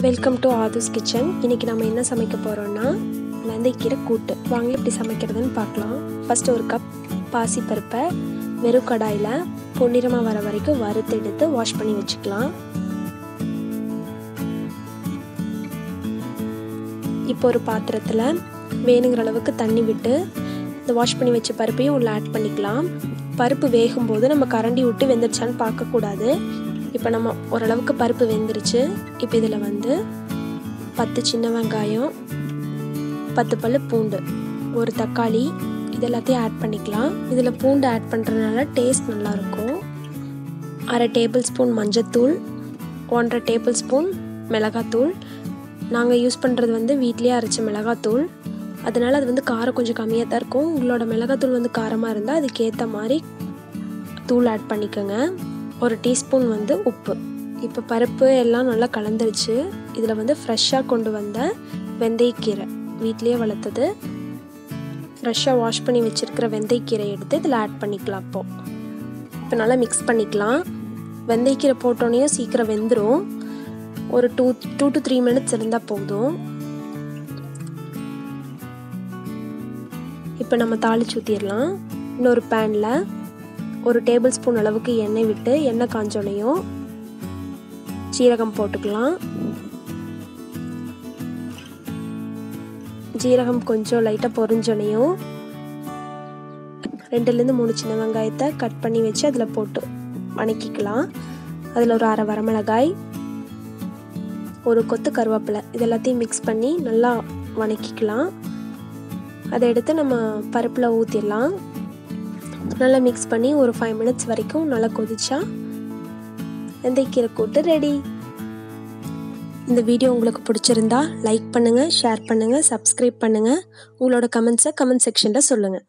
Welcome to ஆதுஸ் kitchen. இன்றைக்கி நம்ம என்ன சமைக்க போகிறோன்னா வெந்தயக்கீரை கூட்டு. வாங்க எப்படி சமைக்கிறதுன்னு பார்க்கலாம். ஃபஸ்ட்டு ஒரு கப் பாசிப்பருப்பை வெறும் கடாயில் பொன்னிறமாக வர வரைக்கும் வறுத்து எடுத்து வாஷ் பண்ணி வச்சுக்கலாம். இப்போ ஒரு பாத்திரத்தில் வேணுங்கிற அளவுக்கு தண்ணி விட்டு இந்த வாஷ் பண்ணி வச்ச பருப்பையும் உள்ள ஆட் பண்ணிக்கலாம். பருப்பு வேகும்போது நம்ம கரண்டி விட்டு வெந்துருச்சான்னு பார்க்கக்கூடாது. இப்போ நம்ம ஓரளவுக்கு பருப்பு வெந்துருச்சு. இப்போ இதில் 10 சின்ன வெங்காயம், 10 பல் பூண்டு, ஒரு தக்காளி இது எல்லாத்தையும் ஆட் பண்ணிக்கலாம். இதில் பூண்டு ஆட் பண்ணுறதுனால டேஸ்ட் நல்லாயிருக்கும். 1/2 டேபிள் ஸ்பூன் மஞ்சத்தூள், 1/2 டேபிள் ஸ்பூன் மிளகாத்தூள். நாங்கள் யூஸ் பண்ணுறது வீட்லேயே அரைச்ச மிளகாத்தூள், அதனால் அது காரம் கொஞ்சம் கம்மியாக தான் இருக்கும். உங்களோட மிளகாத்தூள் காரமாக இருந்தால் அதுக்கேற்ற மாதிரி தூள் ஆட் பண்ணிக்கோங்க. 1 டீஸ்பூன் உப்பு. இப்போ பருப்பு எல்லாம் நல்லா கலந்துருச்சு. இதில் ஃப்ரெஷ்ஷாக கொண்டு வந்த வெந்தயக்கீரை, வீட்லேயே வளர்த்தது, ஃப்ரெஷ்ஷாக வாஷ் பண்ணி வச்சுருக்கிற வெந்தயக்கீரை எடுத்து இதில் ஆட் பண்ணிக்கலாம். இப்போ நல்லா மிக்ஸ் பண்ணிக்கலாம். வெந்தயக்கீரை போட்டோன்னே சீக்கிரம் வெந்துடும். ஒரு 2 to 3 மினிட்ஸ் இருந்தால் போதும். இப்போ நம்ம தாளிச்சு ஊற்றிடலாம். இன்னொரு பேனில் 1 டேபிள் ஸ்பூன் அளவுக்கு எண்ணெய் விட்டு எண்ணெய் காஞ்சோனையும் ஜீரகம் போட்டுக்கலாம். ஜீரகம் கொஞ்சம் லைட்டாக பொரிஞ்சோனையும் 2 to 3 சின்ன வெங்காயத்தை கட் பண்ணி வச்சு அதில் போட்டு வணக்கிக்கலாம். அதில் ஒரு 1/2 வரமிளகாய், ஒரு கொத்து கருவேப்பிலை இது எல்லாத்தையும் மிக்ஸ் பண்ணி நல்லா வணக்கிக்கலாம். அதை எடுத்து நம்ம பருப்பில் ஊற்றிடலாம். நல்லா மிக்ஸ் பண்ணி ஒரு 5 மினிட்ஸ் வரைக்கும் நல்லா கொதிச்சா வெந்தயக்கீரை கூட்டு ரெடி. இந்த வீடியோ உங்களுக்கு பிடிச்சிருந்தா லைக் பண்ணுங்கள், ஷேர் பண்ணுங்கள், சப்ஸ்கிரைப் பண்ணுங்கள். உங்களோட கமெண்ட்ஸை கமெண்ட் செக்ஷனில் சொல்லுங்கள்.